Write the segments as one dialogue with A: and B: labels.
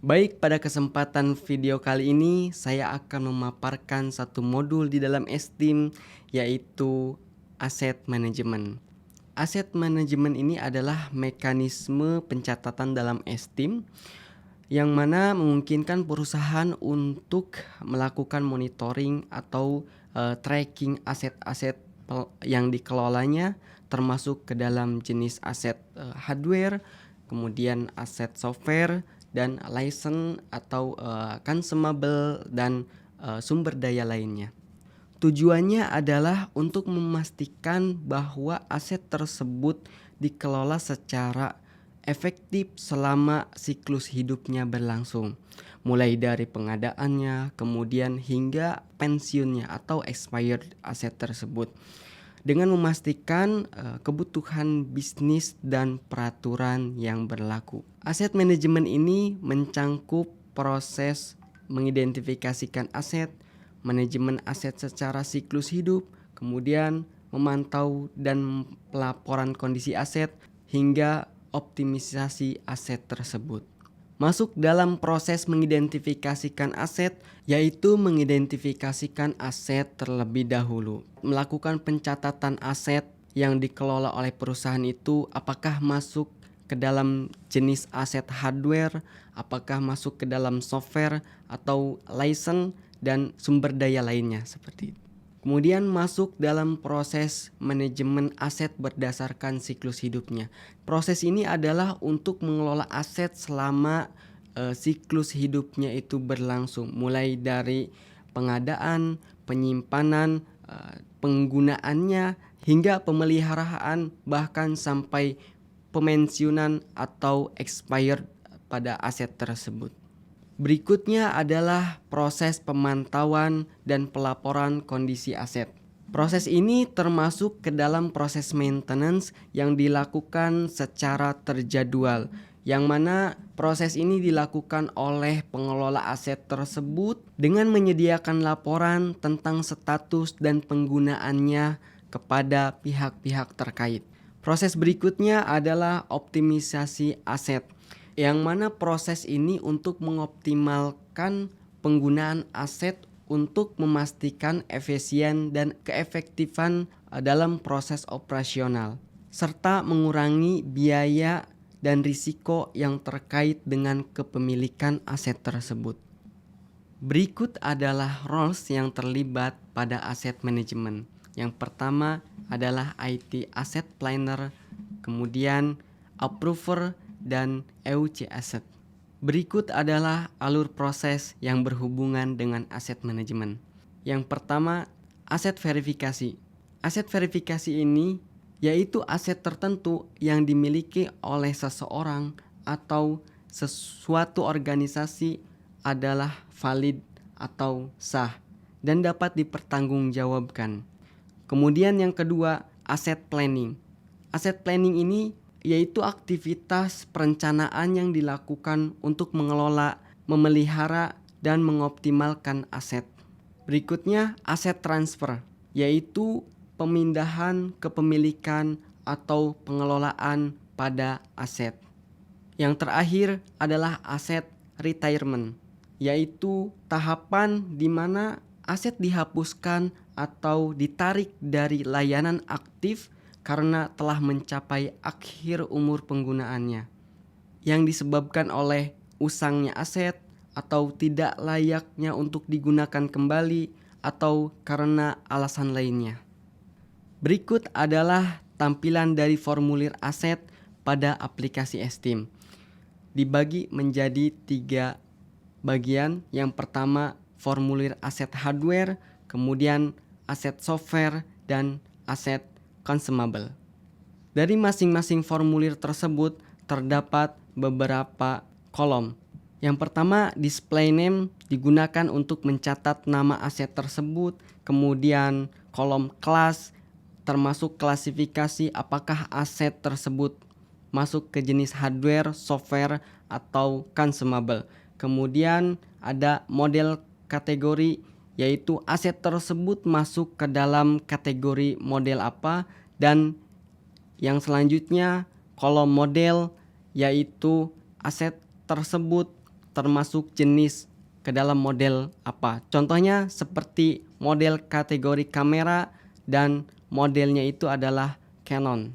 A: Baik, pada kesempatan video kali ini saya akan memaparkan satu modul di dalam Esteem, yaitu Asset Management. Asset Management ini adalah mekanisme pencatatan dalam Esteem yang mana memungkinkan perusahaan untuk melakukan monitoring atau tracking aset-aset yang dikelolanya, termasuk ke dalam jenis aset hardware, kemudian aset software, dan license atau consumable dan sumber daya lainnya. Tujuannya adalah untuk memastikan bahwa aset tersebut dikelola secara efektif selama siklus hidupnya berlangsung, mulai dari pengadaannya, kemudian hingga pensiunnya atau expired aset tersebut, dengan memastikan kebutuhan bisnis dan peraturan yang berlaku. Aset manajemen ini mencangkup proses mengidentifikasikan aset, manajemen aset secara siklus hidup, kemudian memantau dan pelaporan kondisi aset, hingga optimisasi aset tersebut. Masuk dalam proses mengidentifikasikan aset, yaitu mengidentifikasikan aset terlebih dahulu. Melakukan pencatatan aset yang dikelola oleh perusahaan itu apakah masuk ke dalam jenis aset hardware, apakah masuk ke dalam software atau license dan sumber daya lainnya seperti itu. Kemudian masuk dalam proses manajemen aset berdasarkan siklus hidupnya. Proses ini adalah untuk mengelola aset selama siklus hidupnya itu berlangsung, mulai dari pengadaan, penyimpanan, penggunaannya, hingga pemeliharaan, bahkan sampai pemensiunan atau expired pada aset tersebut. Berikutnya adalah proses pemantauan dan pelaporan kondisi aset. Proses ini termasuk ke dalam proses maintenance yang dilakukan secara terjadwal, yang mana proses ini dilakukan oleh pengelola aset tersebut dengan menyediakan laporan tentang status dan penggunaannya kepada pihak-pihak terkait. Proses berikutnya adalah optimisasi aset, yang mana proses ini untuk mengoptimalkan penggunaan aset untuk memastikan efisien dan keefektifan dalam proses operasional, serta mengurangi biaya dan risiko yang terkait dengan kepemilikan aset tersebut. Berikut adalah roles yang terlibat pada aset manajemen. Yang pertama adalah IT Asset Planner, kemudian Approver, dan EUC Asset. Berikut adalah alur proses yang berhubungan dengan aset manajemen. Yang pertama, aset verifikasi. Aset verifikasi ini yaitu aset tertentu yang dimiliki oleh seseorang atau sesuatu organisasi adalah valid atau sah dan dapat dipertanggungjawabkan. Kemudian yang kedua, aset planning. Aset planning ini yaitu aktivitas perencanaan yang dilakukan untuk mengelola, memelihara, dan mengoptimalkan aset. Berikutnya, aset transfer, yaitu pemindahan kepemilikan atau pengelolaan pada aset. Yang terakhir adalah aset retirement, yaitu tahapan di mana aset dihapuskan atau ditarik dari layanan aktif karena telah mencapai akhir umur penggunaannya, yang disebabkan oleh usangnya aset atau tidak layaknya untuk digunakan kembali atau karena alasan lainnya. Berikut adalah tampilan dari formulir aset pada aplikasi Esteem. Dibagi menjadi 3 bagian. Yang pertama, formulir aset hardware, kemudian aset software, dan aset consumable. Dari masing-masing formulir tersebut terdapat beberapa kolom. Yang pertama, display name digunakan untuk mencatat nama aset tersebut. Kemudian kolom kelas termasuk klasifikasi apakah aset tersebut masuk ke jenis hardware, software, atau consumable. Kemudian ada model kategori, yaitu aset tersebut masuk ke dalam kategori model apa, dan yang selanjutnya kolom model, yaitu aset tersebut termasuk jenis ke dalam model apa. Contohnya seperti model kategori kamera dan modelnya itu adalah Canon.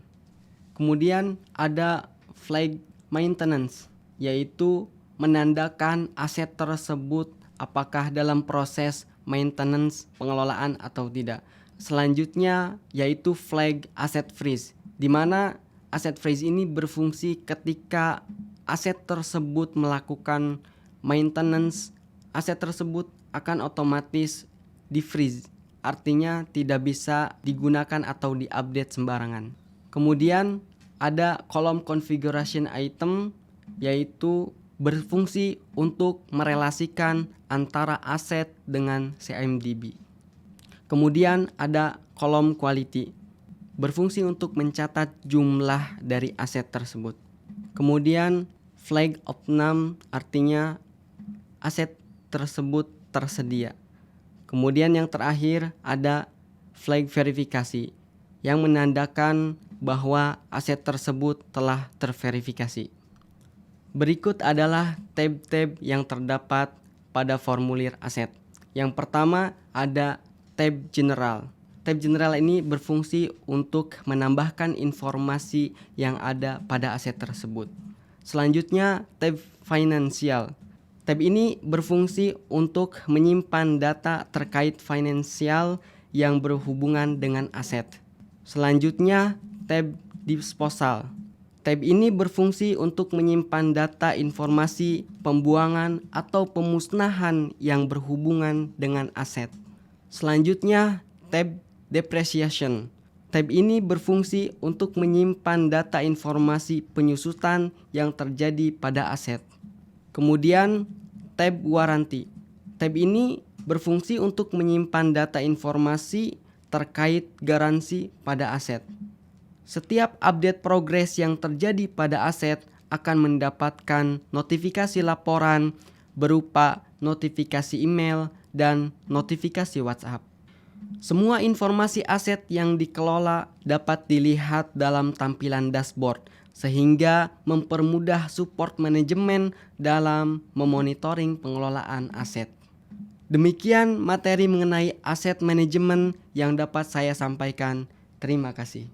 A: Kemudian ada flag maintenance, yaitu menandakan aset tersebut apakah dalam proses maintenance pengelolaan atau tidak. Selanjutnya yaitu flag asset freeze, di mana asset freeze ini berfungsi ketika aset tersebut melakukan maintenance, aset tersebut akan otomatis di-freeze, artinya tidak bisa digunakan atau diupdate sembarangan. Kemudian ada kolom configuration item, yaitu berfungsi untuk merelasikan antara aset dengan CIMDB. Kemudian ada kolom quality, berfungsi untuk mencatat jumlah dari aset tersebut. Kemudian flag of none, artinya aset tersebut tersedia. Kemudian yang terakhir ada flag verifikasi, yang menandakan bahwa aset tersebut telah terverifikasi. Berikut adalah tab-tab yang terdapat pada formulir aset. Yang pertama ada tab general. Tab general ini berfungsi untuk menambahkan informasi yang ada pada aset tersebut. Selanjutnya tab financial. Tab ini berfungsi untuk menyimpan data terkait finansial yang berhubungan dengan aset. Selanjutnya tab disposal. Tab ini berfungsi untuk menyimpan data informasi pembuangan atau pemusnahan yang berhubungan dengan aset. Selanjutnya tab depreciation. Tab ini berfungsi untuk menyimpan data informasi penyusutan yang terjadi pada aset. Kemudian tab warranty. Tab ini berfungsi untuk menyimpan data informasi terkait garansi pada aset. Setiap update progres yang terjadi pada aset akan mendapatkan notifikasi laporan berupa notifikasi email dan notifikasi WhatsApp. Semua informasi aset yang dikelola dapat dilihat dalam tampilan dashboard, sehingga mempermudah support manajemen dalam memonitoring pengelolaan aset. Demikian materi mengenai aset manajemen yang dapat saya sampaikan. Terima kasih.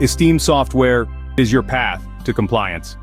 B: Esteem Software is your path to compliance.